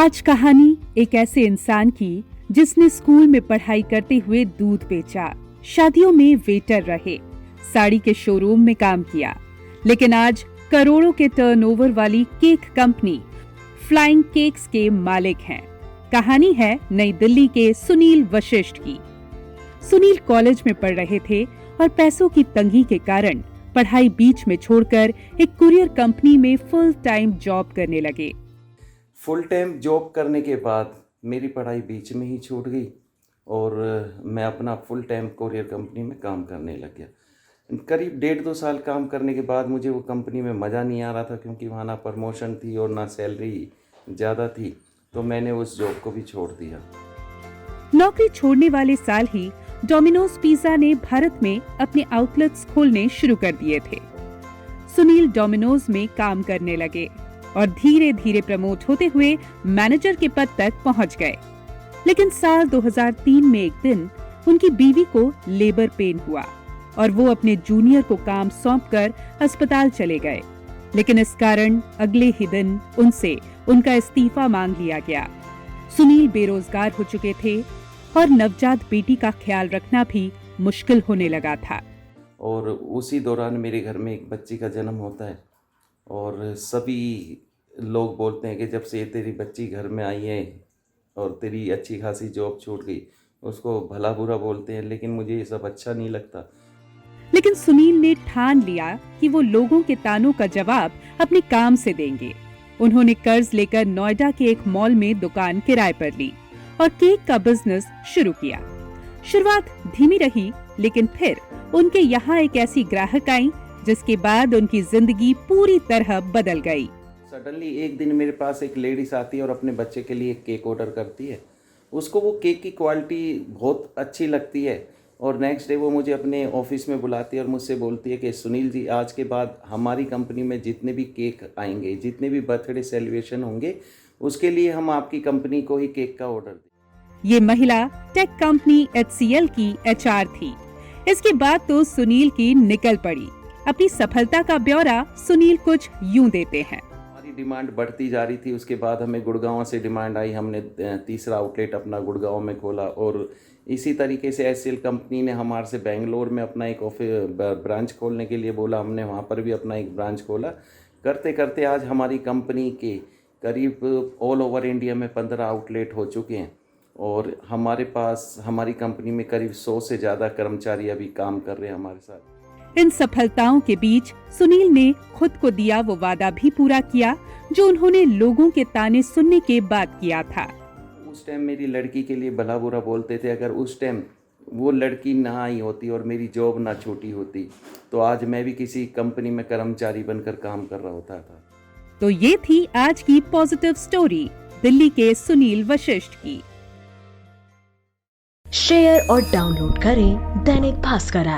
आज कहानी एक ऐसे इंसान की जिसने स्कूल में पढ़ाई करते हुए दूध बेचा, शादियों में वेटर रहे, साड़ी के शोरूम में काम किया, लेकिन आज करोड़ों के टर्नओवर वाली केक कंपनी फ्लाइंग केक्स के मालिक हैं। कहानी है नई दिल्ली के सुनील वशिष्ठ की। सुनील कॉलेज में पढ़ रहे थे और पैसों की तंगी के कारण पढ़ाई बीच में छोड़कर एक कुरियर कंपनी में फुल टाइम जॉब करने लगे। फुल टाइम जॉब करने के बाद मेरी पढ़ाई बीच में ही छूट गई और मैं अपना फुल टाइम कुरियर कंपनी में काम करने लग गया। करीब 1.5-2 साल काम करने के बाद मुझे वो कंपनी में मज़ा नहीं आ रहा था, क्योंकि वहाँ ना प्रमोशन थी और ना सैलरी ज़्यादा थी, तो मैंने उस जॉब को भी छोड़ दिया। नौकरी छोड़ने वाले साल ही डोमिनोज पिज्जा ने भारत में अपने आउटलेट्स खोलने शुरू कर दिए थे। सुनील डोमिनोज में काम करने लगे और धीरे धीरे प्रमोट होते हुए मैनेजर के पद तक पहुंच गए। लेकिन साल 2003 में एक दिन उनकी बीवी को लेबर पेन हुआ और वो अपने जूनियर को काम सौंपकर अस्पताल चले गए। लेकिन इस कारण अगले ही दिन उनसे उनका इस्तीफा मांग लिया गया। सुनील बेरोजगार हो चुके थे और नवजात बेटी का ख्याल रखना भी मुश्किल होने लगा था। और उसी दौरान मेरे घर में एक बच्ची का जन्म होता है और सभी लोग बोलते हैं कि जब से तेरी बच्ची घर में आई है और तेरी अच्छी खासी जॉब छूट गई, उसको भला बुरा बोलते हैं, लेकिन मुझे ये सब अच्छा नहीं लगता। लेकिन सुनील ने ठान लिया कि वो लोगों के तानों का जवाब अपने काम से देंगे। उन्होंने कर्ज लेकर नोएडा के एक मॉल में दुकान किराए पर ली और केक का बिजनेस शुरू किया। शुरुआत धीमी रही, लेकिन फिर उनके यहाँ एक ऐसी ग्राहक आई जिसके बाद उनकी जिंदगी पूरी तरह बदल गई। सडनली एक दिन मेरे पास एक लेडीज आती है और अपने बच्चे के लिए केक ऑर्डर करती है। उसको वो केक की क्वालिटी बहुत अच्छी लगती है और नेक्स्ट डे वो मुझे अपने ऑफिस में बुलाती है और मुझसे बोलती है कि सुनील जी, आज के बाद हमारी कंपनी में जितने भी केक आएंगे, जितने भी बर्थडे सेलिब्रेशन होंगे, उसके लिए हम आपकी कंपनी को ही केक का ऑर्डर दें। ये महिला टेक कंपनी HCL की HR थी। इसके बाद तो सुनील की निकल पड़ी। अपनी सफलता का ब्यौरा सुनील कुछ यूं देते हैं। हमारी डिमांड बढ़ती जा रही थी। उसके बाद हमें गुड़गांव से डिमांड आई, हमने तीसरा आउटलेट अपना गुड़गांव में खोला और इसी तरीके से HCL कंपनी ने हमारे से बेंगलोर में अपना एक ब्रांच खोलने के लिए बोला। हमने वहाँ पर भी अपना एक ब्रांच खोला। करते करते आज हमारी कंपनी के करीब ऑल ओवर इंडिया में 15 आउटलेट हो चुके हैं और हमारे पास हमारी कंपनी में करीब 100 से ज़्यादा कर्मचारी अभी काम कर रहे हैं हमारे साथ। इन सफलताओं के बीच सुनील ने खुद को दिया वो वादा भी पूरा किया जो उन्होंने लोगों के ताने सुनने के बाद किया था। उस टाइम मेरी लड़की के लिए भला बुरा बोलते थे। अगर उस टाइम वो लड़की ना आई होती और मेरी जॉब ना छूटी होती तो आज मैं भी किसी कंपनी में कर्मचारी बनकर काम कर रहा होता था। तो ये थी आज की पॉजिटिव स्टोरी दिल्ली के सुनील वशिष्ठ की। शेयर और डाउनलोड करें दैनिक भास्कर ऐप।